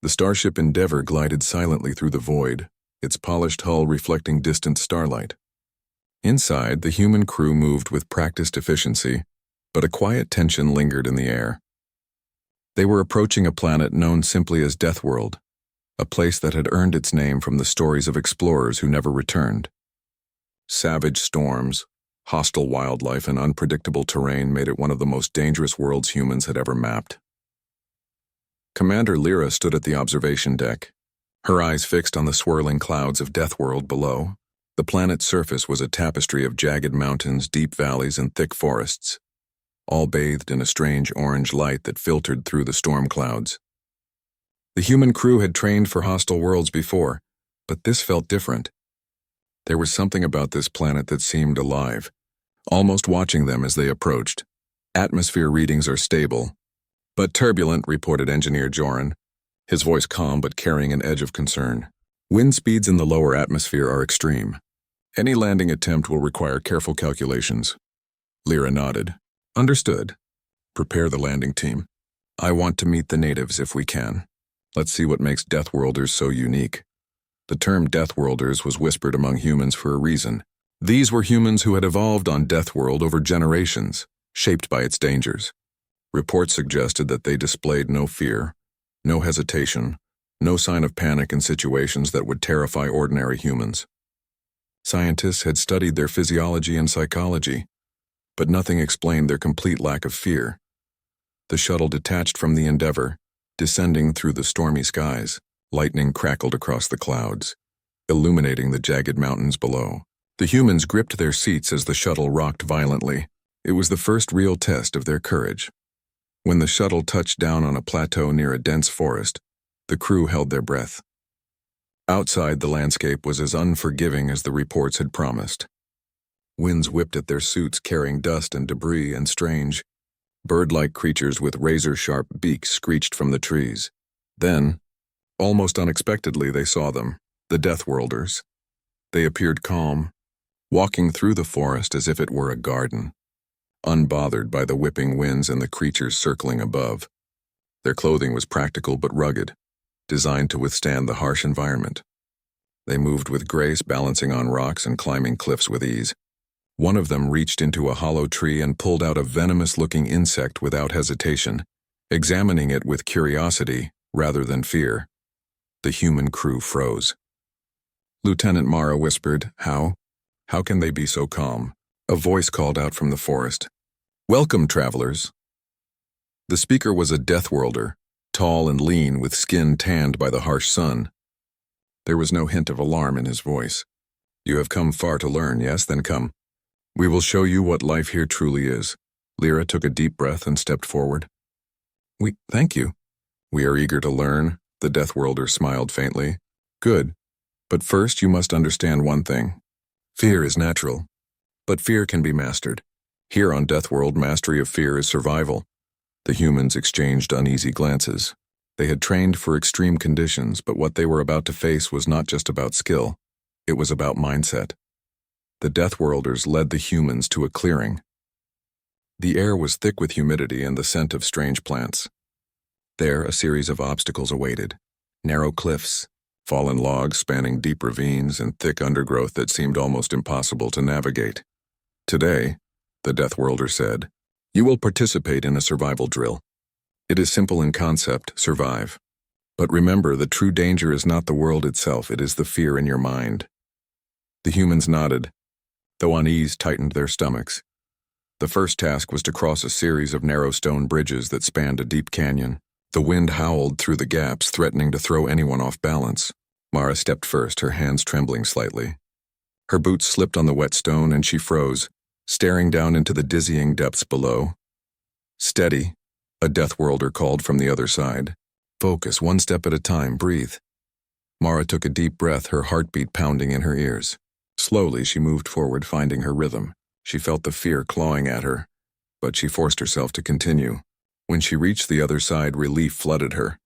The starship Endeavour glided silently through the void, its polished hull reflecting distant starlight. Inside, the human crew moved with practiced efficiency, but a quiet tension lingered in the air. They were approaching a planet known simply as Deathworld, a place that had earned its name from the stories of explorers who never returned. Savage storms, hostile wildlife, and unpredictable terrain made it one of the most dangerous worlds humans had ever mapped. Commander Lyra stood at the observation deck, her eyes fixed on the swirling clouds of Deathworld below. The planet's surface was a tapestry of jagged mountains, deep valleys, and thick forests, all bathed in a strange orange light that filtered through the storm clouds. The human crew had trained for hostile worlds before, but this felt different. There was something about this planet that seemed alive, almost watching them as they approached. Atmosphere readings are stable, but turbulent, reported Engineer Joran, his voice calm but carrying an edge of concern. Wind speeds in the lower atmosphere are extreme. Any landing attempt will require careful calculations. Lyra nodded. Understood. Prepare the landing team. I want to meet the natives if we can. Let's see what makes Deathworlders so unique. The term Deathworlders was whispered among humans for a reason. These were humans who had evolved on Deathworld over generations, shaped by its dangers. Reports suggested that they displayed no fear, no hesitation, no sign of panic in situations that would terrify ordinary humans. Scientists had studied their physiology and psychology, but nothing explained their complete lack of fear. The shuttle detached from the Endeavour, descending through the stormy skies. Lightning crackled across the clouds, illuminating the jagged mountains below. The humans gripped their seats as the shuttle rocked violently. It was the first real test of their courage. When the shuttle touched down on a plateau near a dense forest, the crew held their breath. Outside, the landscape was as unforgiving as the reports had promised. Winds whipped at their suits, carrying dust and debris, and strange, bird-like creatures with razor-sharp beaks screeched from the trees. Then, almost unexpectedly, they saw them, the Deathworlders. They appeared calm, walking through the forest as if it were a garden, unbothered by the whipping winds and the creatures circling above. Their clothing was practical but rugged, designed to withstand the harsh environment. They moved with grace, balancing on rocks and climbing cliffs with ease. One of them reached into a hollow tree and pulled out a venomous-looking insect without hesitation, examining it with curiosity rather than fear. The human crew froze. Lieutenant Mara whispered, How can they be so calm? A voice called out from the forest. Welcome, travelers. The speaker was a Deathworlder, tall and lean with skin tanned by the harsh sun. There was no hint of alarm in his voice. You have come far to learn, yes? Then come. We will show you what life here truly is. Lyra took a deep breath and stepped forward. Thank you. We are eager to learn, the Deathworlder smiled faintly. Good. But first you must understand one thing. Fear is natural, but fear can be mastered. Here on Deathworld, mastery of fear is survival. The humans exchanged uneasy glances. They had trained for extreme conditions, but what they were about to face was not just about skill. It was about mindset. The Deathworlders led the humans to a clearing. The air was thick with humidity and the scent of strange plants. There, a series of obstacles awaited. Narrow cliffs, fallen logs spanning deep ravines, and thick undergrowth that seemed almost impossible to navigate. Today, the Deathworlder said, you will participate in a survival drill. It is simple in concept, survive. But remember, the true danger is not the world itself, it is the fear in your mind. The humans nodded, though unease tightened their stomachs. The first task was to cross a series of narrow stone bridges that spanned a deep canyon. The wind howled through the gaps, threatening to throw anyone off balance. Mara stepped first, her hands trembling slightly. Her boots slipped on the wet stone and she froze, staring down into the dizzying depths below. Steady, a Deathworlder called from the other side. Focus, one step at a time, breathe. Mara took a deep breath, her heartbeat pounding in her ears. Slowly, she moved forward, finding her rhythm. She felt the fear clawing at her, but she forced herself to continue. When she reached the other side, relief flooded her.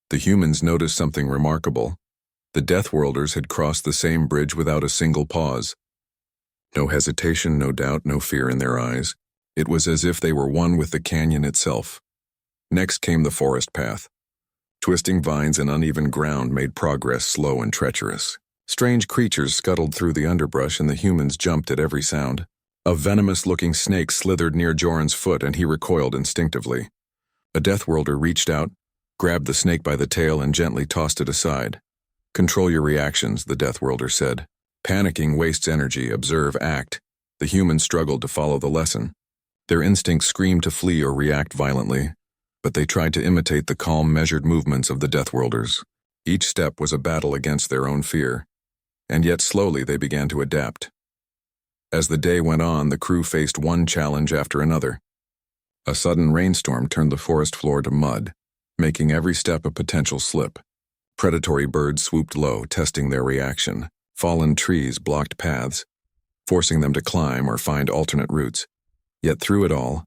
The humans noticed something remarkable. The Deathworlders had crossed the same bridge without a single pause. No hesitation, no doubt, no fear in their eyes. It was as if they were one with the canyon itself. Next came the forest path. Twisting vines and uneven ground made progress slow and treacherous. Strange creatures scuttled through the underbrush and the humans jumped at every sound. A venomous-looking snake slithered near Joran's foot and he recoiled instinctively. A Deathworlder reached out, grabbed the snake by the tail and gently tossed it aside. "Control your reactions," the Deathworlder said. "Panicking wastes energy. Observe, act." The humans struggled to follow the lesson. Their instincts screamed to flee or react violently, but they tried to imitate the calm, measured movements of the Deathworlders. Each step was a battle against their own fear, and yet slowly they began to adapt. As the day went on, the crew faced one challenge after another. A sudden rainstorm turned the forest floor to mud, making every step a potential slip. Predatory birds swooped low, testing their reaction. Fallen trees blocked paths, forcing them to climb or find alternate routes. Yet through it all,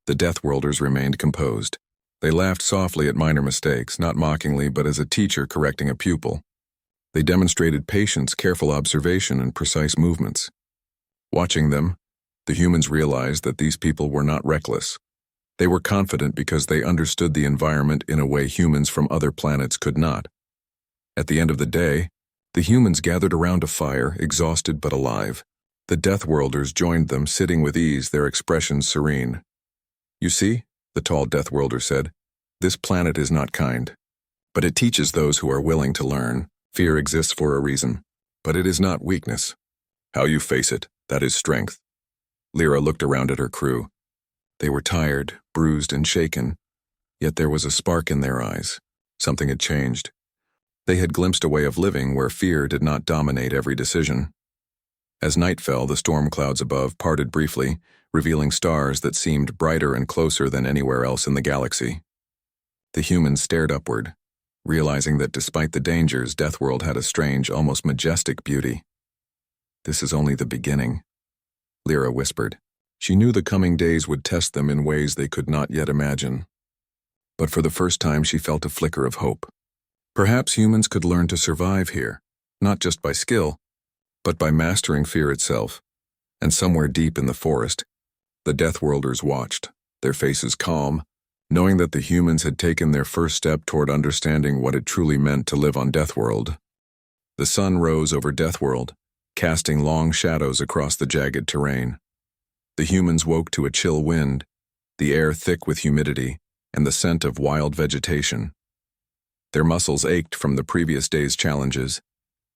the Deathworlders remained composed. They laughed softly at minor mistakes, not mockingly but as a teacher correcting a pupil. They demonstrated patience, careful observation, and precise movements. Watching them, the humans realized that these people were not reckless. They were confident because they understood the environment in a way humans from other planets could not. At the end of the day, the humans gathered around a fire, exhausted but alive. The Deathworlders joined them, sitting with ease, their expressions serene. "You see," the tall Deathworlder said, "this planet is not kind. But it teaches those who are willing to learn. Fear exists for a reason, but it is not weakness. How you face it, that is strength." Lyra looked around at her crew. They were tired, bruised, and shaken, yet there was a spark in their eyes. Something had changed. They had glimpsed a way of living where fear did not dominate every decision. As night fell, the storm clouds above parted briefly, revealing stars that seemed brighter and closer than anywhere else in the galaxy. The humans stared upward, realizing that despite the dangers, Deathworld had a strange, almost majestic beauty. "This is only the beginning," Lyra whispered. She knew the coming days would test them in ways they could not yet imagine. But for the first time she felt a flicker of hope. Perhaps humans could learn to survive here, not just by skill, but by mastering fear itself. And somewhere deep in the forest, the Deathworlders watched, their faces calm, knowing that the humans had taken their first step toward understanding what it truly meant to live on Deathworld. The sun rose over Deathworld, casting long shadows across the jagged terrain. The humans woke to a chill wind, the air thick with humidity, and the scent of wild vegetation. Their muscles ached from the previous day's challenges,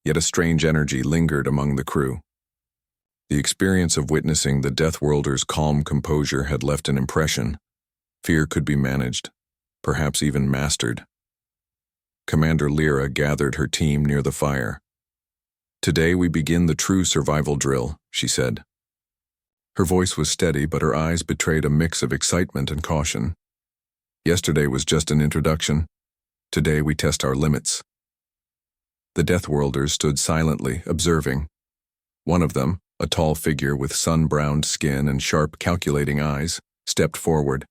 yet a strange energy lingered among the crew. The experience of witnessing the Deathworlders' calm composure had left an impression. Fear could be managed, perhaps even mastered. Commander Lyra gathered her team near the fire. "Today we begin the true survival drill," she said. Her voice was steady, but her eyes betrayed a mix of excitement and caution. "Yesterday was just an introduction. Today we test our limits." The Deathworlders stood silently, observing. One of them, a tall figure with sun-browned skin and sharp, calculating eyes, stepped forward.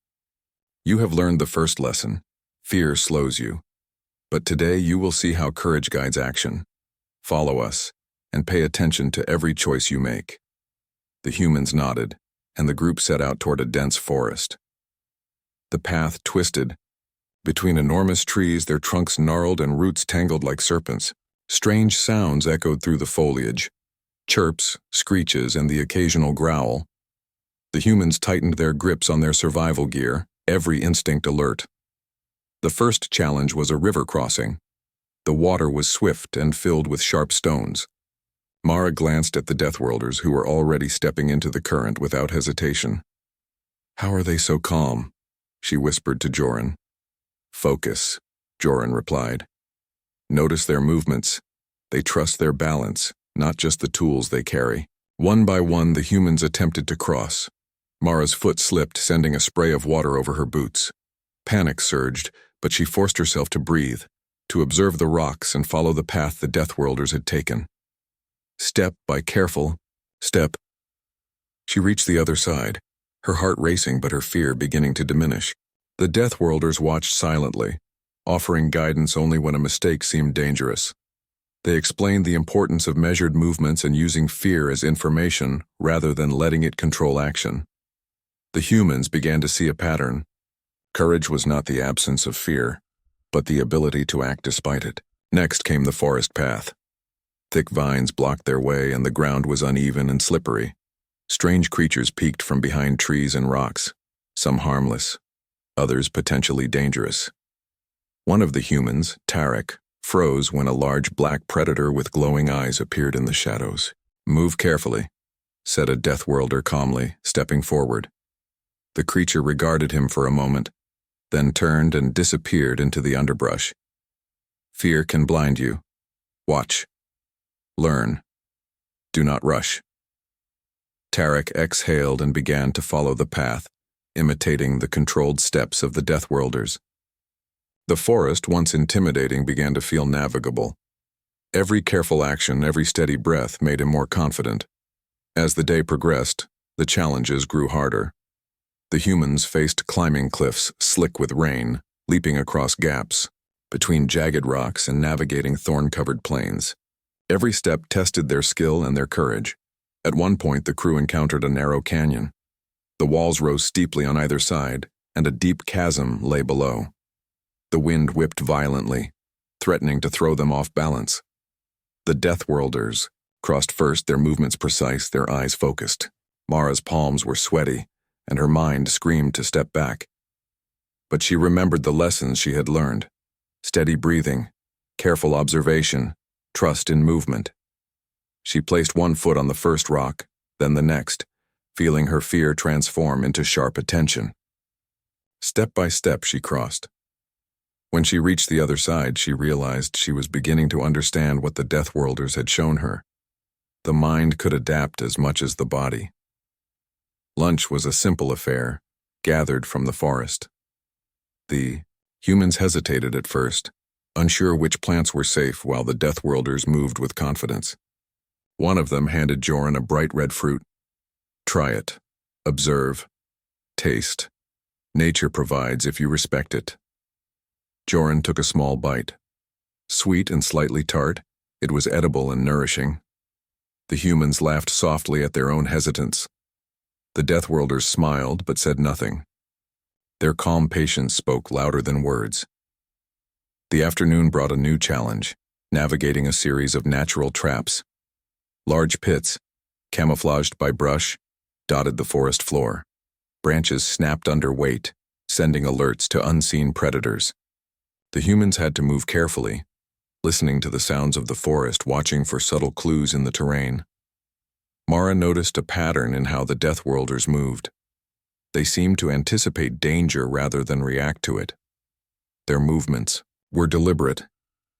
"You have learned the first lesson. Fear slows you. But today you will see how courage guides action. Follow us, and pay attention to every choice you make." The humans nodded, and the group set out toward a dense forest. The path twisted. Between enormous trees, their trunks gnarled and roots tangled like serpents. Strange sounds echoed through the foliage. Chirps, screeches, and the occasional growl. The humans tightened their grips on their survival gear, every instinct alert. The first challenge was a river crossing. The water was swift and filled with sharp stones. Mara glanced at the Deathworlders, who were already stepping into the current without hesitation. "How are they so calm?" she whispered to Joran. "Focus," Joran replied. "Notice their movements. They trust their balance, not just the tools they carry." One by one, the humans attempted to cross. Mara's foot slipped, sending a spray of water over her boots. Panic surged, but she forced herself to breathe, to observe the rocks and follow the path the Deathworlders had taken. Step by careful step, she reached the other side, her heart racing but her fear beginning to diminish. The Deathworlders watched silently, offering guidance only when a mistake seemed dangerous. They explained the importance of measured movements and using fear as information rather than letting it control action. The humans began to see a pattern. Courage was not the absence of fear, but the ability to act despite it. Next came the forest path. Thick vines blocked their way, and the ground was uneven and slippery. Strange creatures peeked from behind trees and rocks, some harmless, others potentially dangerous. One of the humans, Tarek, froze when a large black predator with glowing eyes appeared in the shadows. "Move carefully," said a Deathworlder calmly, stepping forward. The creature regarded him for a moment, then turned and disappeared into the underbrush. "Fear can blind you. Watch. Learn. Do not rush." Tarek exhaled and began to follow the path, imitating the controlled steps of the Deathworlders. The forest, once intimidating, began to feel navigable. Every careful action, every steady breath made him more confident. As the day progressed, the challenges grew harder. The humans faced climbing cliffs slick with rain, leaping across gaps, between jagged rocks and navigating thorn-covered plains. Every step tested their skill and their courage. At one point, the crew encountered a narrow canyon. The walls rose steeply on either side, and a deep chasm lay below. The wind whipped violently, threatening to throw them off balance. The Deathworlders crossed first, their movements precise, their eyes focused. Mara's palms were sweaty, and her mind screamed to step back. But she remembered the lessons she had learned: steady breathing, careful observation, trust in movement. She placed one foot on the first rock, then the next, feeling her fear transform into sharp attention. Step by step she crossed. When she reached the other side, she realized she was beginning to understand what the Deathworlders had shown her. The mind could adapt as much as the body. Lunch was a simple affair, gathered from the forest. The humans hesitated at first, unsure which plants were safe, while the Deathworlders moved with confidence. One of them handed Joran a bright red fruit. "Try it. Observe. Taste. Nature provides if you respect it." Joran took a small bite. Sweet and slightly tart, it was edible and nourishing. The humans laughed softly at their own hesitance. The Deathworlders smiled but said nothing. Their calm patience spoke louder than words. The afternoon brought a new challenge, navigating a series of natural traps. Large pits, camouflaged by brush, dotted the forest floor. Branches snapped under weight, sending alerts to unseen predators. The humans had to move carefully, listening to the sounds of the forest, watching for subtle clues in the terrain. Mara noticed a pattern in how the Deathworlders moved. They seemed to anticipate danger rather than react to it. Their movements were deliberate,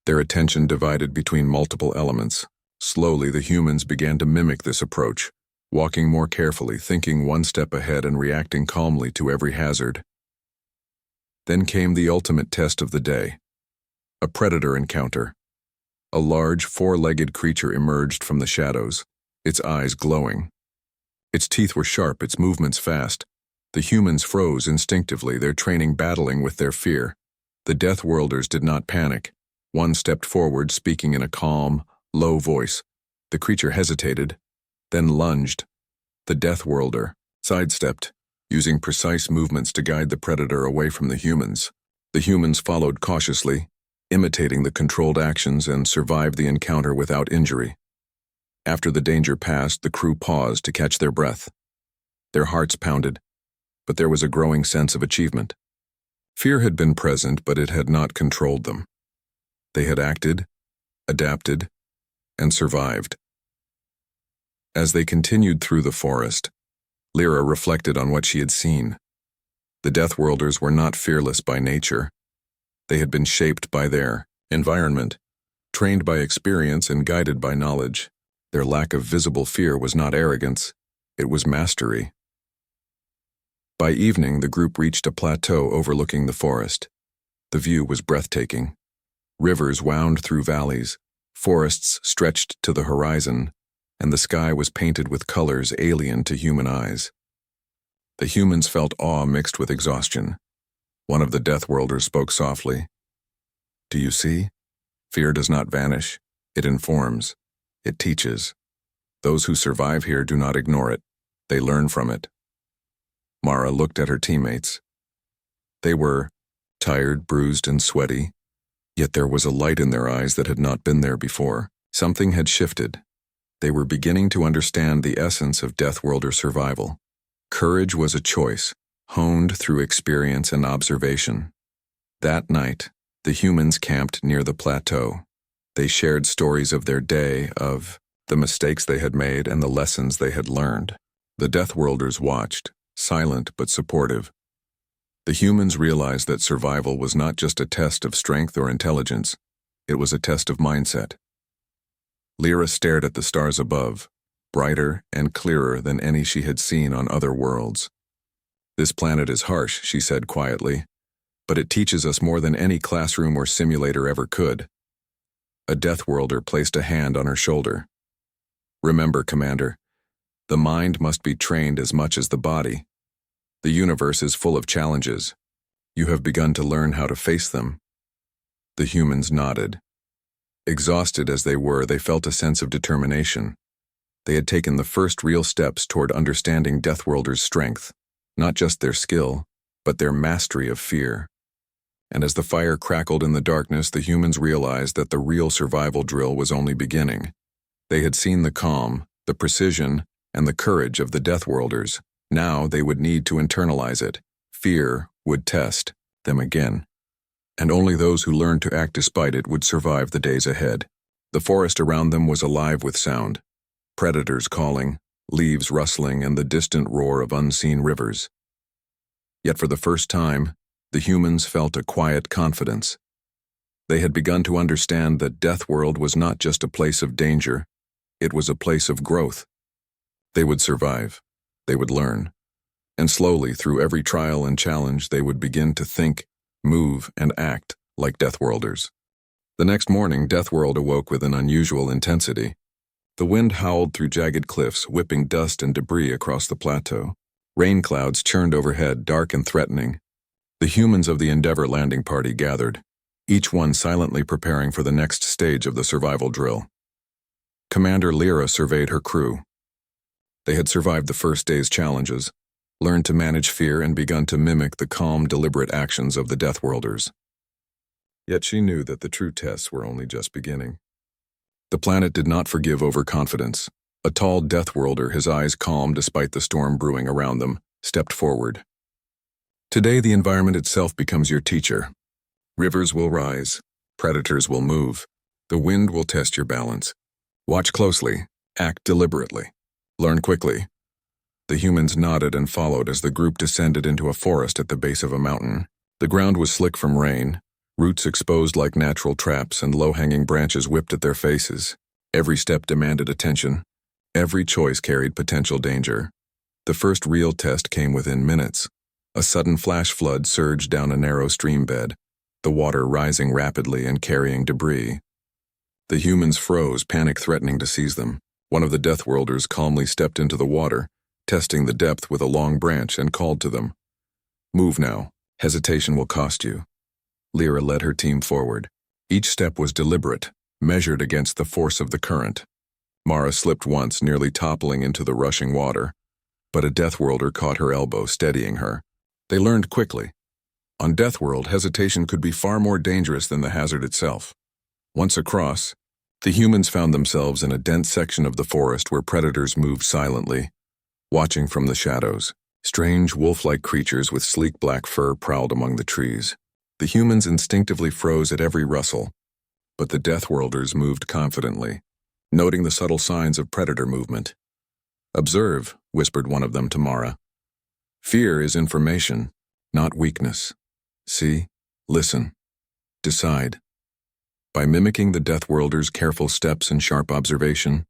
their attention divided between multiple elements. Slowly, the humans began to mimic this approach, walking more carefully, thinking one step ahead and reacting calmly to every hazard. Then came the ultimate test of the day: a predator encounter. A large, four-legged creature emerged from the shadows, its eyes glowing. Its teeth were sharp, its movements fast. The humans froze instinctively, their training battling with their fear. The Deathworlders did not panic. One stepped forward, speaking in a calm, low voice. The creature hesitated, then lunged. The Deathworlder sidestepped, using precise movements to guide the predator away from the humans. The humans followed cautiously, imitating the controlled actions, and survived the encounter without injury. After the danger passed, the crew paused to catch their breath. Their hearts pounded, but there was a growing sense of achievement. Fear had been present, but it had not controlled them. They had acted, adapted, and survived. As they continued through the forest, Lyra reflected on what she had seen. The Deathworlders were not fearless by nature. They had been shaped by their environment, trained by experience and guided by knowledge. Their lack of visible fear was not arrogance, it was mastery. By evening, the group reached a plateau overlooking the forest. The view was breathtaking. Rivers wound through valleys, forests stretched to the horizon, and the sky was painted with colors alien to human eyes. The humans felt awe mixed with exhaustion. One of the Deathworlders spoke softly. "Do you see? Fear does not vanish. It informs. It teaches. Those who survive here do not ignore it. They learn from it." Mara looked at her teammates. They were tired, bruised, and sweaty, Yet there was a light in their eyes that had not been there before. Something had shifted. They were beginning to understand the essence of Deathworlder survival. Courage was a choice, honed through experience and observation. That night, the humans camped near the plateau. They shared stories of their day, of the mistakes they had made and the lessons they had learned. The Deathworlders watched, silent but supportive. The humans realized that survival was not just a test of strength or intelligence, it was a test of mindset. Lyra stared at the stars above, brighter and clearer than any she had seen on other worlds. "This planet is harsh," she said quietly, "but it teaches us more than any classroom or simulator ever could." A Deathworlder placed a hand on her shoulder. "Remember, Commander, the mind must be trained as much as the body. The universe is full of challenges. You have begun to learn how to face them." The humans nodded. Exhausted as they were, they felt a sense of determination. They had taken the first real steps toward understanding Deathworlders' strength, not just their skill, but their mastery of fear. And as the fire crackled in the darkness, the humans realized that the real survival drill was only beginning. They had seen the calm, the precision, and the courage of the Deathworlders. Now they would need to internalize it. Fear would test them again. And only those who learned to act despite it would survive the days ahead. The forest around them was alive with sound. Predators calling, leaves rustling, and the distant roar of unseen rivers. Yet for the first time, the humans felt a quiet confidence. They had begun to understand that Deathworld was not just a place of danger, it was a place of growth. They would survive. They would learn. And slowly, through every trial and challenge, they would begin to think, move, and act like Deathworlders. The next morning, Deathworld awoke with an unusual intensity. The wind howled through jagged cliffs, whipping dust and debris across the plateau. Rain clouds churned overhead, dark and threatening. The humans of the Endeavor landing party gathered, each one silently preparing for the next stage of the survival drill. Commander Lyra surveyed her crew. They had survived the first day's challenges, learned to manage fear, and begun to mimic the calm, deliberate actions of the Deathworlders. Yet she knew that the true tests were only just beginning. The planet did not forgive overconfidence. A tall Deathworlder, his eyes calm despite the storm brewing around them, stepped forward. "Today the environment itself becomes your teacher. Rivers will rise, predators will move, the wind will test your balance. Watch closely, act deliberately, learn quickly." The humans nodded and followed as the group descended into a forest at the base of a mountain. The ground was slick from rain, roots exposed like natural traps, and low-hanging branches whipped at their faces. Every step demanded attention. Every choice carried potential danger. The first real test came within minutes. A sudden flash flood surged down a narrow stream bed, the water rising rapidly and carrying debris. The humans froze, panic threatening to seize them. One of the Deathworlders calmly stepped into the water, testing the depth with a long branch, and called to them. "Move now. Hesitation will cost you." Lyra led her team forward. Each step was deliberate, measured against the force of the current. Mara slipped once, nearly toppling into the rushing water, but a Deathworlder caught her elbow, steadying her. They learned quickly. On Deathworld, hesitation could be far more dangerous than the hazard itself. Once across, the humans found themselves in a dense section of the forest where predators moved silently, watching from the shadows. Strange wolf-like creatures with sleek black fur prowled among the trees. The humans instinctively froze at every rustle, but the Deathworlders moved confidently, noting the subtle signs of predator movement. "Observe," whispered one of them to Mara. "Fear is information, not weakness. See, listen, decide." By mimicking the Deathworlders' careful steps and sharp observation,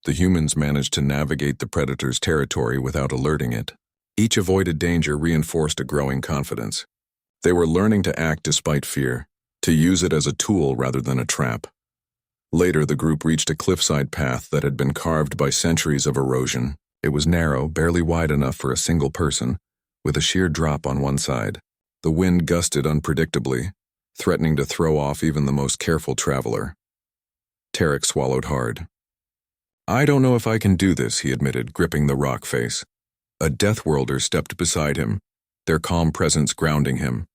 the humans managed to navigate the predator's territory without alerting it. Each avoided danger reinforced a growing confidence. They were learning to act despite fear, to use it as a tool rather than a trap. Later, the group reached a cliffside path that had been carved by centuries of erosion. It was narrow, barely wide enough for a single person, with a sheer drop on one side. The wind gusted unpredictably, threatening to throw off even the most careful traveler. Tarek swallowed hard. "I don't know if I can do this," he admitted, gripping the rock face. A Deathworlder stepped beside him, their calm presence grounding him.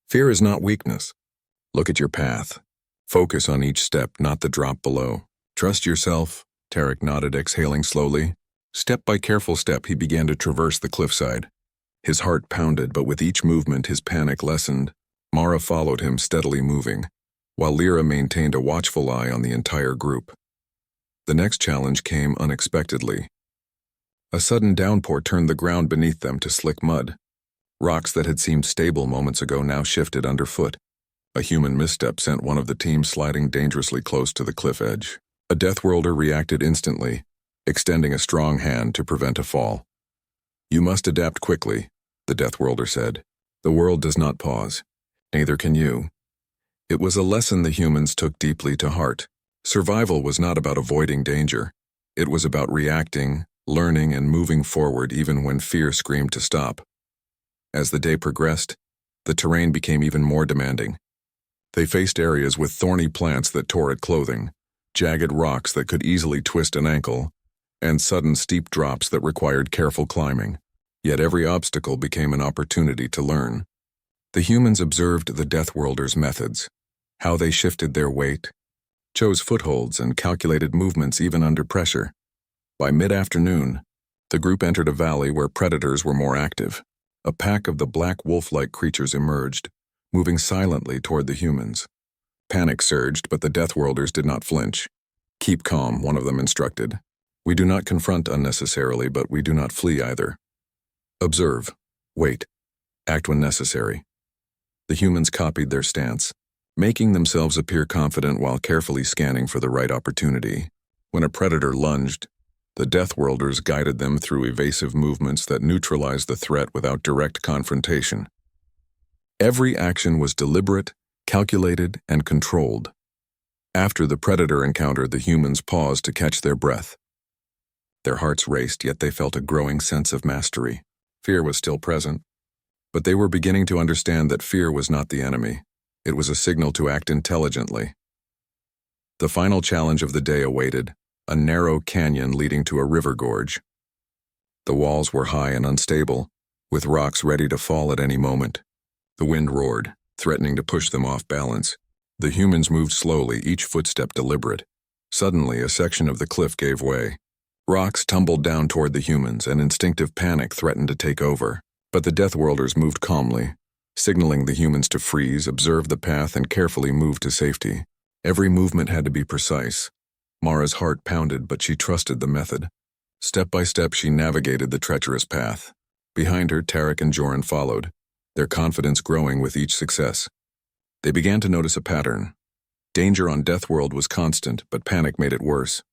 "Fear is not weakness. Look at your path. Focus on each step, not the drop below. Trust yourself, Tarek nodded, exhaling slowly. Step by careful step, he began to traverse the cliffside. His heart pounded, but with each movement his panic lessened. Mara followed him, steadily moving, while Lyra maintained a watchful eye on the entire group. The next challenge came unexpectedly. A sudden downpour turned the ground beneath them to slick mud. Rocks that had seemed stable moments ago now shifted underfoot. A human misstep sent one of the team sliding dangerously close to the cliff edge. A Deathworlder reacted instantly, extending a strong hand to prevent a fall. "You must adapt quickly," the Deathworlder said. "The world does not pause. Neither can you." It was a lesson the humans took deeply to heart. Survival was not about avoiding danger. It was about reacting, learning, and moving forward even when fear screamed to stop. As the day progressed, the terrain became even more demanding. They faced areas with thorny plants that tore at clothing, jagged rocks that could easily twist an ankle, and sudden steep drops that required careful climbing. Yet every obstacle became an opportunity to learn. The humans observed the Deathworlders' methods, how they shifted their weight, chose footholds, and calculated movements even under pressure. By mid-afternoon, the group entered a valley where predators were more active. A pack of the black wolf-like creatures emerged, moving silently toward the humans. Panic surged, but the Deathworlders did not flinch. "Keep calm," one of them instructed. "We do not confront unnecessarily, but we do not flee either. Observe, wait, act when necessary." The humans copied their stance, making themselves appear confident while carefully scanning for the right opportunity. When a predator lunged, the Deathworlders guided them through evasive movements that neutralized the threat without direct confrontation. Every action was deliberate, calculated, and controlled. After the predator encounter, the humans paused to catch their breath. Their hearts raced, yet they felt a growing sense of mastery. Fear was still present, but they were beginning to understand that fear was not the enemy. It was a signal to act intelligently. The final challenge of the day awaited, a narrow canyon leading to a river gorge. The walls were high and unstable, with rocks ready to fall at any moment. The wind roared, threatening to push them off balance. The humans moved slowly, each footstep deliberate. Suddenly, a section of the cliff gave way. Rocks tumbled down toward the humans, and instinctive panic threatened to take over. But the Deathworlders moved calmly, signaling the humans to freeze, observe the path, and carefully move to safety. Every movement had to be precise. Mara's heart pounded, but she trusted the method. Step by step, she navigated the treacherous path. Behind her, Tarek and Joran followed, their confidence growing with each success. They began to notice a pattern. Danger on Deathworld was constant, but panic made it worse.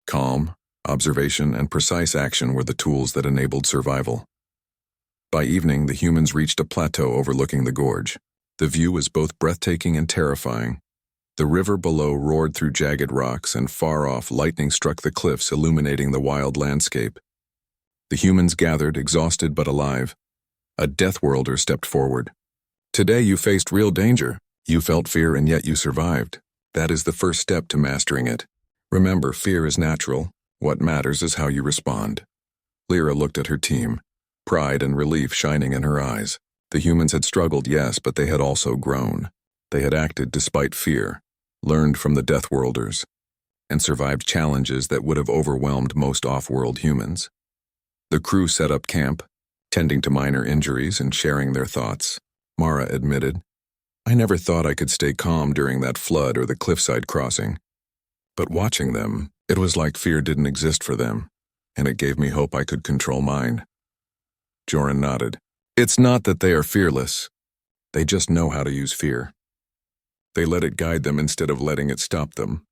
Calm, observation, and precise action were the tools that enabled survival. By evening, the humans reached a plateau overlooking the gorge. The view was both breathtaking and terrifying. The river below roared through jagged rocks, and far off, lightning struck the cliffs, illuminating the wild landscape. The humans gathered, exhausted but alive. A Deathworlder stepped forward. "Today you faced real danger. You felt fear and yet you survived. That is the first step to mastering it. Remember, fear is natural. What matters is how you respond." Lyra looked at her team, pride and relief shining in her eyes. The humans had struggled, yes, but they had also grown. They had acted despite fear, learned from the Deathworlders, and survived challenges that would have overwhelmed most off-world humans. The crew set up camp, tending to minor injuries and sharing their thoughts. Mara admitted, "I never thought I could stay calm during that flood or the cliffside crossing. But watching them, it was like fear didn't exist for them, and it gave me hope I could control mine." Joran nodded. "It's not that they are fearless. They just know how to use fear. They let it guide them instead of letting it stop them."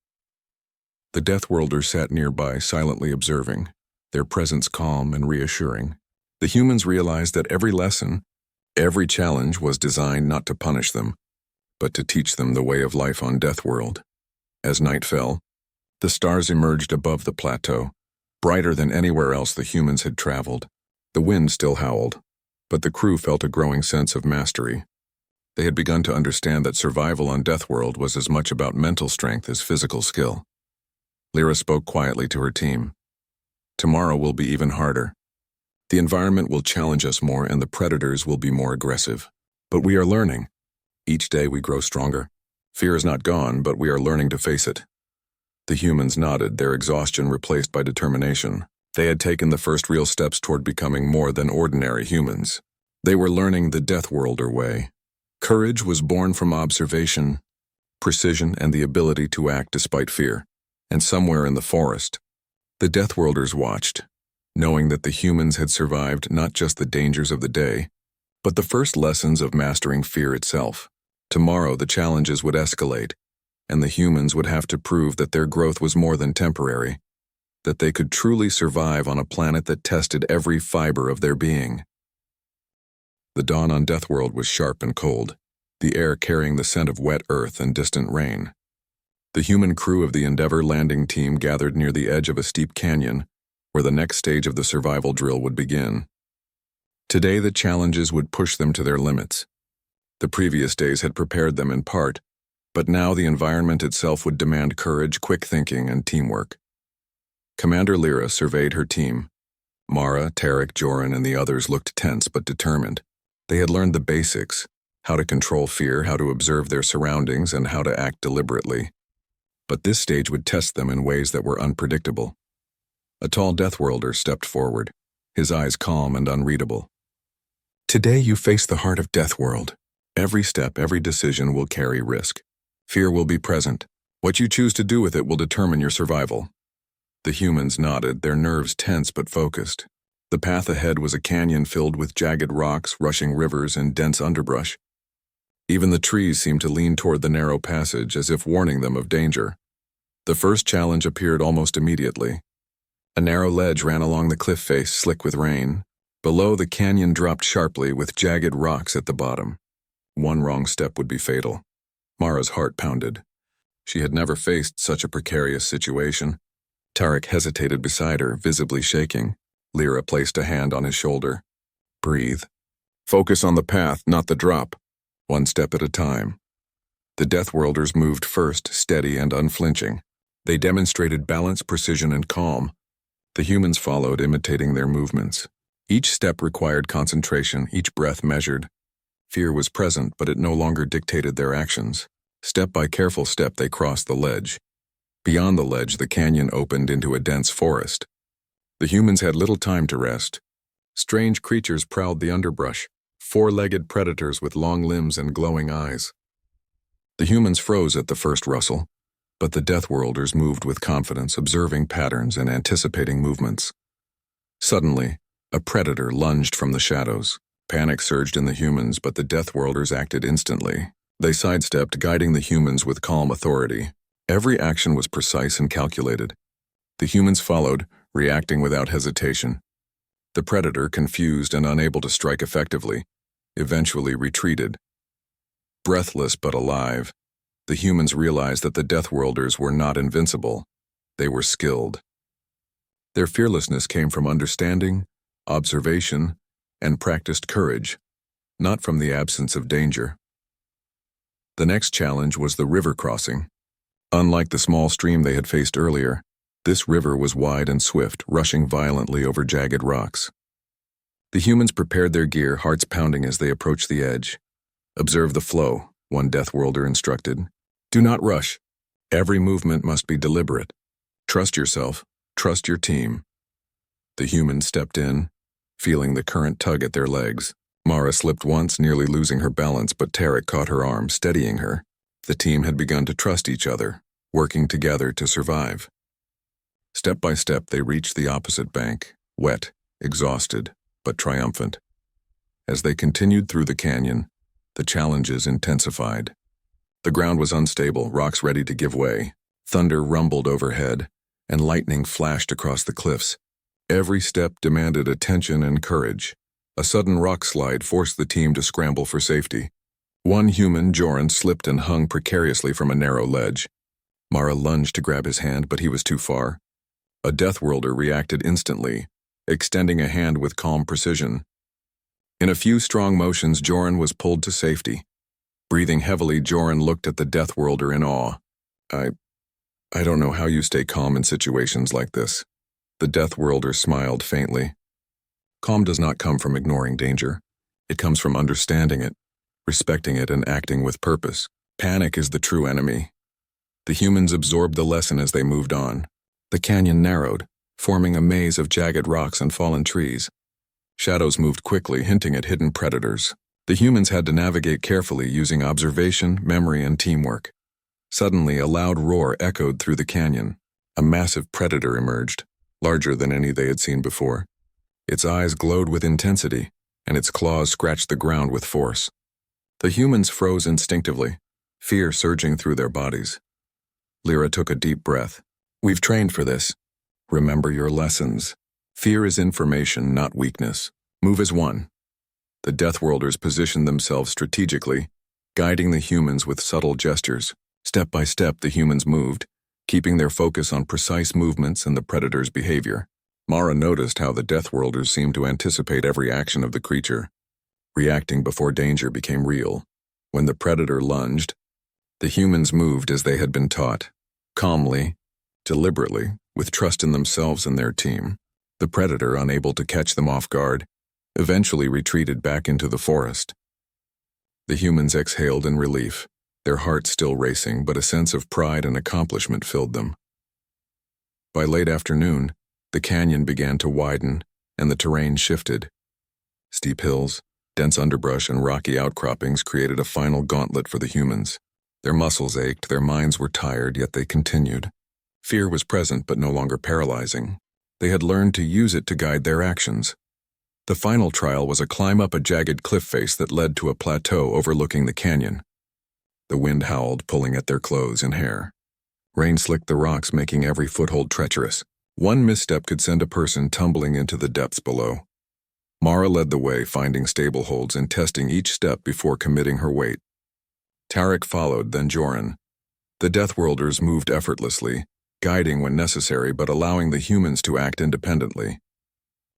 The Deathworlders sat nearby, silently observing, their presence calm and reassuring. The humans realized that every lesson, every challenge was designed not to punish them, but to teach them the way of life on Deathworld. As night fell, the stars emerged above the plateau, brighter than anywhere else the humans had traveled. The wind still howled, but the crew felt a growing sense of mastery. They had begun to understand that survival on Deathworld was as much about mental strength as physical skill. Lyra spoke quietly to her team. "Tomorrow will be even harder. The environment will challenge us more and the predators will be more aggressive. But we are learning. Each day we grow stronger. Fear is not gone, but we are learning to face it. The humans nodded, their exhaustion replaced by determination. They had taken the first real steps toward becoming more than ordinary humans. They were learning the Deathworlder way. Courage was born from observation, precision, and the ability to act despite fear. And somewhere in the forest, the Deathworlders watched, knowing that the humans had survived not just the dangers of the day, but the first lessons of mastering fear itself. Tomorrow the challenges would escalate, and the humans would have to prove that their growth was more than temporary, that they could truly survive on a planet that tested every fiber of their being. The dawn on Deathworld was sharp and cold, the air carrying the scent of wet earth and distant rain. The human crew of the Endeavour landing team gathered near the edge of a steep canyon, where the next stage of the survival drill would begin. Today the challenges would push them to their limits. The previous days had prepared them in part, but now the environment itself would demand courage, quick thinking, and teamwork. Commander Lyra surveyed her team. Mara, Tarek, Joran, and the others looked tense but determined. They had learned the basics, how to control fear, how to observe their surroundings, and how to act deliberately. But this stage would test them in ways that were unpredictable. A tall Deathworlder stepped forward, his eyes calm and unreadable. Today you face the heart of Deathworld. Every step, every decision will carry risk. Fear will be present. What you choose to do with it will determine your survival. The humans nodded, their nerves tense but focused. The path ahead was a canyon filled with jagged rocks, rushing rivers, and dense underbrush. Even the trees seemed to lean toward the narrow passage, as if warning them of danger. The first challenge appeared almost immediately. A narrow ledge ran along the cliff face, slick with rain. Below, the canyon dropped sharply, with jagged rocks at the bottom. One wrong step would be fatal. Mara's heart pounded. She had never faced such a precarious situation. Tarek hesitated beside her, visibly shaking. Lyra placed a hand on his shoulder. Breathe. Focus on the path, not the drop. One step at a time. The Deathworlders moved first, steady and unflinching. They demonstrated balance, precision, and calm. The humans followed, imitating their movements. Each step required concentration, each breath measured. Fear was present, but it no longer dictated their actions. Step by careful step, they crossed the ledge. Beyond the ledge, the canyon opened into a dense forest. The humans had little time to rest. Strange creatures prowled the underbrush, four-legged predators with long limbs and glowing eyes. The humans froze at the first rustle, but the Deathworlders moved with confidence, observing patterns and anticipating movements. Suddenly, a predator lunged from the shadows. Panic surged in the humans, but the Deathworlders acted instantly. They sidestepped, guiding the humans with calm authority. Every action was precise and calculated. The humans followed, reacting without hesitation. The predator, confused and unable to strike effectively, eventually retreated. Breathless but alive, the humans realized that the Deathworlders were not invincible. They were skilled. Their fearlessness came from understanding, observation, and practiced courage, not from the absence of danger. The next challenge was the river crossing. Unlike the small stream they had faced earlier, this river was wide and swift, rushing violently over jagged rocks. The humans prepared their gear, hearts pounding as they approached the edge. Observe the flow, one Deathworlder instructed. Do not rush. Every movement must be deliberate. Trust yourself. Trust your team. The humans stepped in, feeling the current tug at their legs. Mara slipped once, nearly losing her balance, but Tarek caught her arm, steadying her. The team had begun to trust each other, working together to survive. Step by step, they reached the opposite bank, wet, exhausted, but triumphant. As they continued through the canyon, the challenges intensified. The ground was unstable, rocks ready to give way. Thunder rumbled overhead, and lightning flashed across the cliffs. Every step demanded attention and courage. A sudden rock slide forced the team to scramble for safety. One human, Joran, slipped and hung precariously from a narrow ledge. Mara lunged to grab his hand, but he was too far. A Deathworlder reacted instantly, extending a hand with calm precision. In a few strong motions, Joran was pulled to safety. Breathing heavily, Joran looked at the Deathworlder in awe. I don't know how you stay calm in situations like this. The Deathworlder smiled faintly. Calm does not come from ignoring danger. It comes from understanding it, respecting it, and acting with purpose. Panic is the true enemy. The humans absorbed the lesson as they moved on. The canyon narrowed, forming a maze of jagged rocks and fallen trees. Shadows moved quickly, hinting at hidden predators. The humans had to navigate carefully using observation, memory, and teamwork. Suddenly, a loud roar echoed through the canyon. A massive predator emerged, larger than any they had seen before. Its eyes glowed with intensity, and its claws scratched the ground with force. The humans froze instinctively, fear surging through their bodies. Lyra took a deep breath. We've trained for this. Remember your lessons. Fear is information, not weakness. Move as one. The Deathworlders positioned themselves strategically, guiding the humans with subtle gestures. Step by step, the humans moved, keeping their focus on precise movements and the predator's behavior. Mara noticed how the Deathworlders seemed to anticipate every action of the creature, reacting before danger became real. When the predator lunged, the humans moved as they had been taught, calmly, deliberately, with trust in themselves and their team. The predator, unable to catch them off guard, eventually retreated back into the forest. The humans exhaled in relief, their hearts still racing, but a sense of pride and accomplishment filled them. By late afternoon, the canyon began to widen, and the terrain shifted. Steep hills, dense underbrush, and rocky outcroppings created a final gauntlet for the humans. Their muscles ached, their minds were tired, yet they continued. Fear was present but no longer paralyzing. They had learned to use it to guide their actions. The final trial was a climb up a jagged cliff face that led to a plateau overlooking the canyon. The wind howled, pulling at their clothes and hair. Rain slicked the rocks, making every foothold treacherous. One misstep could send a person tumbling into the depths below. Mara led the way, finding stable holds and testing each step before committing her weight. Tarek followed, then Joran. The Deathworlders moved effortlessly, guiding when necessary but allowing the humans to act independently.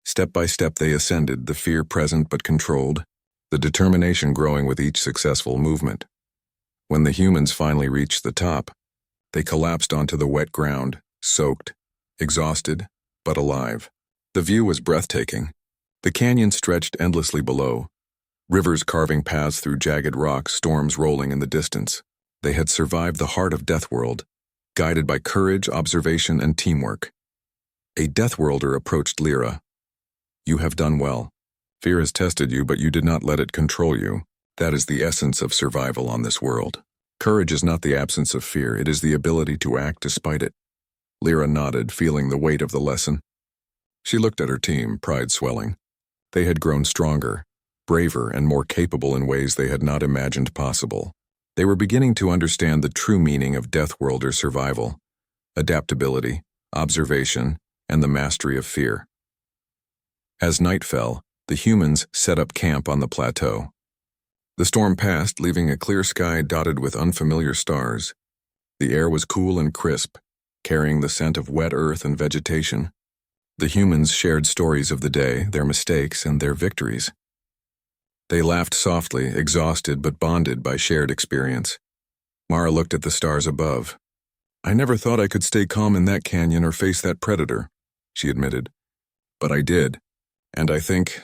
Step by step they ascended, the fear present but controlled, the determination growing with each successful movement. When the humans finally reached the top, they collapsed onto the wet ground, soaked, exhausted, but alive. The view was breathtaking. The canyon stretched endlessly below, rivers carving paths through jagged rocks, storms rolling in the distance. They had survived the heart of Deathworld, guided by courage, observation, and teamwork. A Deathworlder approached Lyra. You have done well. Fear has tested you, but you did not let it control you. That is the essence of survival on this world. Courage is not the absence of fear, it is the ability to act despite it. Lyra nodded, feeling the weight of the lesson. She looked at her team, pride swelling. They had grown stronger, braver, and more capable in ways they had not imagined possible. They were beginning to understand the true meaning of Deathworlder survival: adaptability, observation, and the mastery of fear. As night fell, the humans set up camp on the plateau. The storm passed, leaving a clear sky dotted with unfamiliar stars. The air was cool and crisp, carrying the scent of wet earth and vegetation. The humans shared stories of the day, their mistakes, and their victories. They laughed softly, exhausted but bonded by shared experience. Mara looked at the stars above. I never thought I could stay calm in that canyon or face that predator, she admitted. But I did. And I think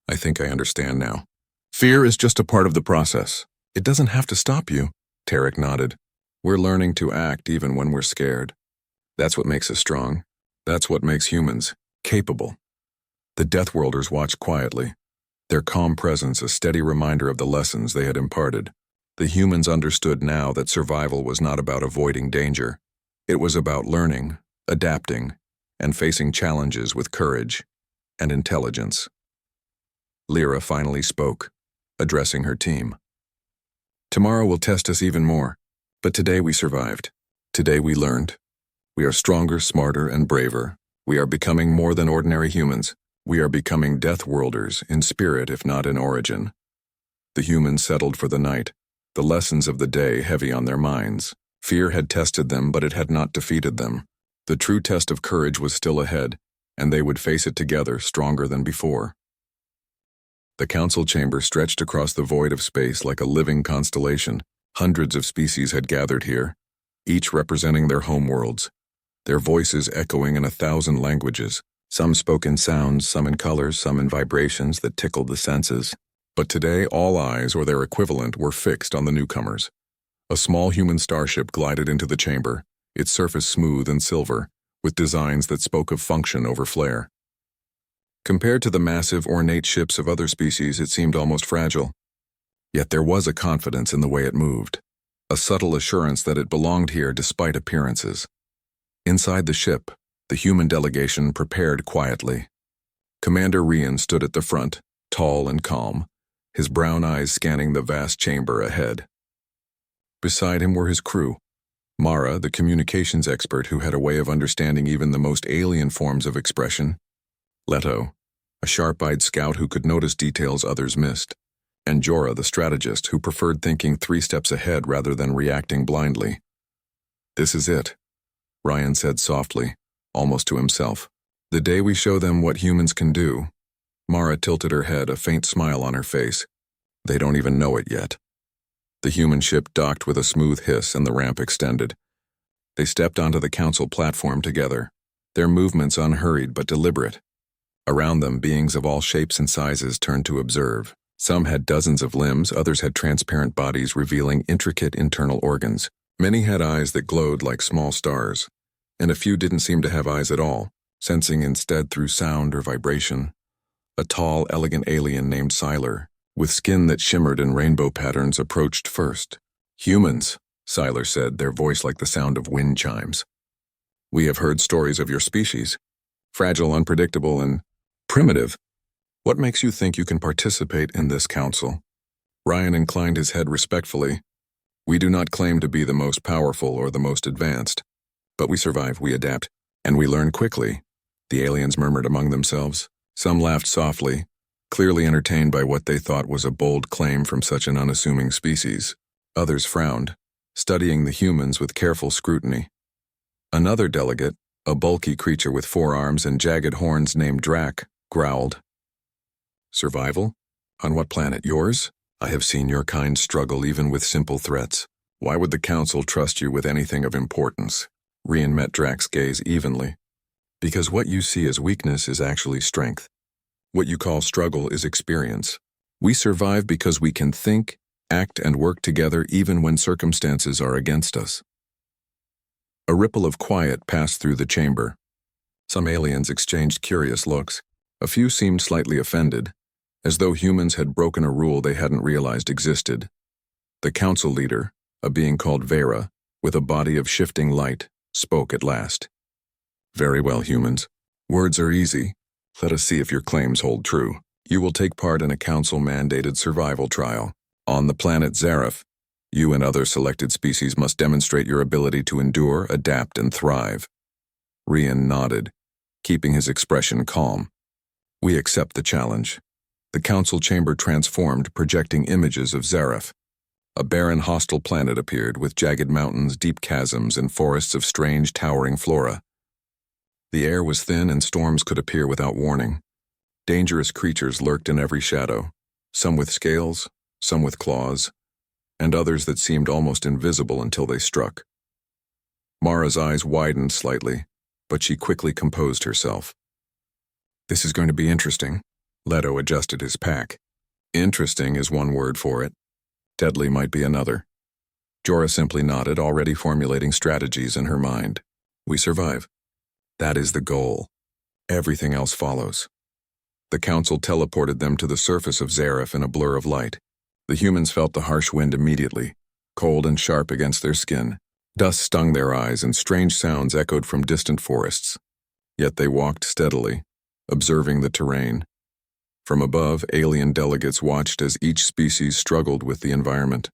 I understand now. Fear is just a part of the process. It doesn't have to stop you, Tarek nodded. We're learning to act even when we're scared. That's what makes us strong. That's what makes humans capable. The Deathworlders watched quietly, their calm presence a steady reminder of the lessons they had imparted. The humans understood now that survival was not about avoiding danger. It was about learning, adapting, and facing challenges with courage and intelligence. Lyra finally spoke, addressing her team. Tomorrow will test us even more, but today we survived. Today we learned. We are stronger, smarter, and braver. We are becoming more than ordinary humans. We are becoming Deathworlders in spirit, if not in origin. The humans settled for the night, the lessons of the day heavy on their minds. Fear had tested them, but it had not defeated them. The true test of courage was still ahead, and they would face it together, stronger than before. The council chamber stretched across the void of space like a living constellation. Hundreds of species had gathered here, each representing their homeworlds, their voices echoing in 1,000 languages. Some spoke in sounds, some in colors, some in vibrations that tickled the senses. But today all eyes, or their equivalent, were fixed on the newcomers. A small human starship glided into the chamber, its surface smooth and silver, with designs that spoke of function over flair. Compared to the massive, ornate ships of other species, it seemed almost fragile. Yet there was a confidence in the way it moved, a subtle assurance that it belonged here despite appearances. Inside the ship, the human delegation prepared quietly. Commander Rian stood at the front, tall and calm, his brown eyes scanning the vast chamber ahead. Beside him were his crew, Mara, the communications expert who had a way of understanding even the most alien forms of expression, Leto, a sharp-eyed scout who could notice details others missed, and Jorah, the strategist who preferred thinking 3 steps ahead rather than reacting blindly. "This is it," Ryan said softly, almost to himself. "The day we show them what humans can do." Mara tilted her head, a faint smile on her face. "They don't even know it yet." The human ship docked with a smooth hiss and the ramp extended. They stepped onto the council platform together, their movements unhurried but deliberate. Around them, beings of all shapes and sizes turned to observe. Some had dozens of limbs, others had transparent bodies revealing intricate internal organs. Many had eyes that glowed like small stars, and a few didn't seem to have eyes at all, sensing instead through sound or vibration. A tall, elegant alien named Siler, with skin that shimmered in rainbow patterns, approached first. "Humans," Siler said, their voice like the sound of wind chimes. "We have heard stories of your species. Fragile, unpredictable, and primitive. What makes you think you can participate in this council?" Ryan inclined his head respectfully. "We do not claim to be the most powerful or the most advanced. But we survive, we adapt, and we learn quickly," the aliens murmured among themselves. Some laughed softly, clearly entertained by what they thought was a bold claim from such an unassuming species. Others frowned, studying the humans with careful scrutiny. Another delegate, a bulky creature with 4 arms and jagged horns named Drac, growled. "Survival? On what planet? Yours? I have seen your kind struggle even with simple threats. Why would the Council trust you with anything of importance?" Rian met Drac's gaze evenly. "Because what you see as weakness is actually strength. What you call struggle is experience. We survive because we can think, act, and work together even when circumstances are against us." A ripple of quiet passed through the chamber. Some aliens exchanged curious looks. A few seemed slightly offended, as though humans had broken a rule they hadn't realized existed. The council leader, a being called Vera, with a body of shifting light, spoke at last. "Very well, humans. Words are easy. Let us see if your claims hold true. You will take part in a council-mandated survival trial. On the planet Zareth, you and other selected species must demonstrate your ability to endure, adapt, and thrive." Rian nodded, keeping his expression calm. "We accept the challenge." The council chamber transformed, projecting images of Zareth. A barren, hostile planet appeared, with jagged mountains, deep chasms, and forests of strange, towering flora. The air was thin and storms could appear without warning. Dangerous creatures lurked in every shadow, some with scales, some with claws, and others that seemed almost invisible until they struck. Mara's eyes widened slightly, but she quickly composed herself. "This is going to be interesting." Leto adjusted his pack. "Interesting is one word for it. Deadly might be another." Jorah simply nodded, already formulating strategies in her mind. "We survive. That is the goal. Everything else follows." The council teleported them to the surface of Zareth in a blur of light. The humans felt the harsh wind immediately, cold and sharp against their skin. Dust stung their eyes and strange sounds echoed from distant forests. Yet they walked steadily, observing the terrain. From above, alien delegates watched as each species struggled with the environment.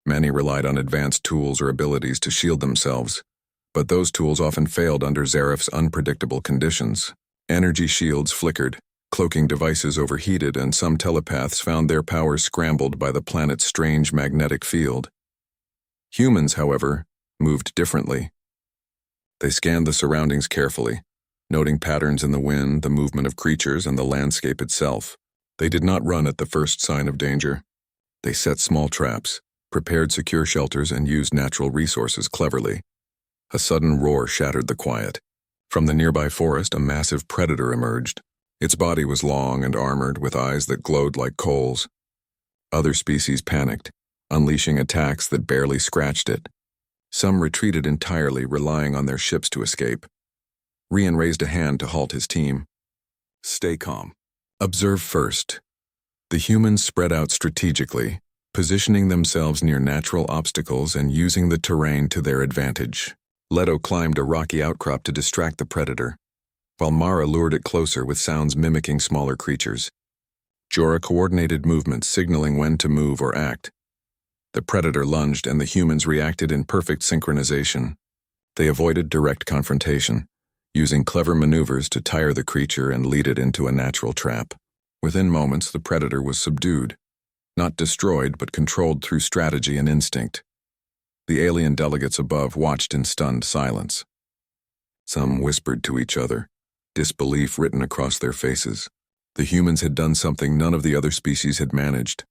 Many relied on advanced tools or abilities to shield themselves, but those tools often failed under Zareth's unpredictable conditions. Energy shields flickered, cloaking devices overheated, and some telepaths found their powers scrambled by the planet's strange magnetic field. Humans, however, moved differently. They scanned the surroundings carefully, noting patterns in the wind, the movement of creatures, and the landscape itself. They did not run at the first sign of danger. They set small traps, prepared secure shelters, and used natural resources cleverly. A sudden roar shattered the quiet. From the nearby forest, a massive predator emerged. Its body was long and armored, with eyes that glowed like coals. Other species panicked, unleashing attacks that barely scratched it. Some retreated entirely, relying on their ships to escape. Rian raised a hand to halt his team. Stay calm. Observe first. The humans spread out strategically, positioning themselves near natural obstacles and using the terrain to their advantage. Leto climbed a rocky outcrop to distract the predator, while Mara lured it closer with sounds mimicking smaller creatures. Jorah coordinated movements, signaling when to move or act. The predator lunged and the humans reacted in perfect synchronization. They avoided direct confrontation, using clever maneuvers to tire the creature and lead it into a natural trap. Within moments, the predator was subdued, not destroyed but controlled through strategy and instinct. The alien delegates above watched in stunned silence. Some whispered to each other, disbelief written across their faces. The humans had done something none of the other species had managed.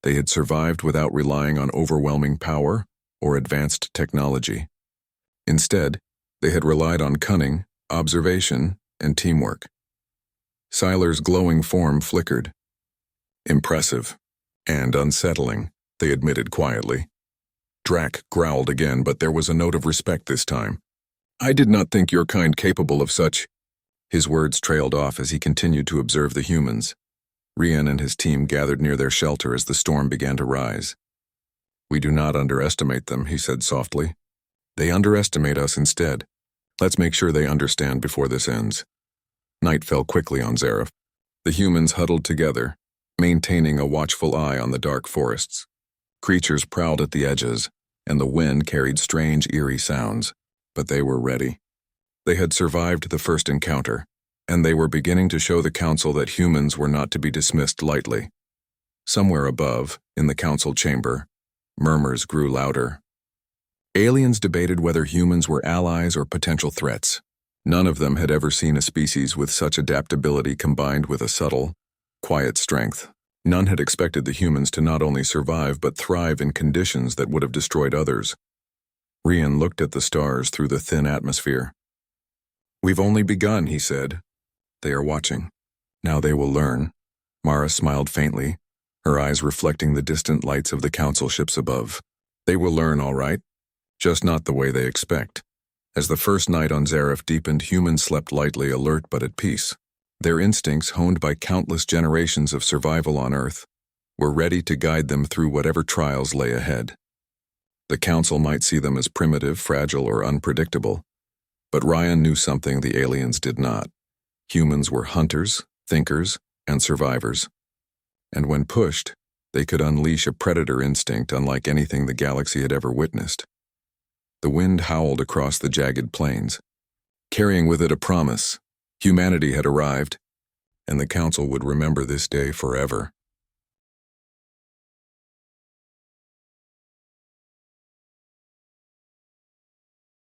They had survived without relying on overwhelming power or advanced technology. Instead, they had relied on cunning, observation, and teamwork. Sylar's glowing form flickered. Impressive and unsettling, they admitted quietly. Drac growled again, but there was a note of respect this time. I did not think your kind capable of such. His words trailed off as he continued to observe the humans. Rian and his team gathered near their shelter as the storm began to rise. We do not underestimate them, he said softly. They underestimate us instead. Let's make sure they understand before this ends. Night fell quickly on Zareth. The humans huddled together, maintaining a watchful eye on the dark forests. Creatures prowled at the edges, and the wind carried strange, eerie sounds, but they were ready. They had survived the first encounter, and they were beginning to show the council that humans were not to be dismissed lightly. Somewhere above, in the council chamber, murmurs grew louder. Aliens debated whether humans were allies or potential threats. None of them had ever seen a species with such adaptability combined with a subtle, quiet strength. None had expected the humans to not only survive but thrive in conditions that would have destroyed others. Rian looked at the stars through the thin atmosphere. We've only begun, he said. They are watching. Now they will learn. Mara smiled faintly, her eyes reflecting the distant lights of the council ships above. They will learn, all right, just not the way they expect. As the first night on Zareth deepened, humans slept lightly, alert but at peace. Their instincts, honed by countless generations of survival on Earth, were ready to guide them through whatever trials lay ahead. The council might see them as primitive, fragile, or unpredictable, but Rian knew something the aliens did not. Humans were hunters, thinkers, and survivors. And when pushed, they could unleash a predator instinct unlike anything the galaxy had ever witnessed. The wind howled across the jagged plains, carrying with it a promise. Humanity had arrived, and the council would remember this day forever.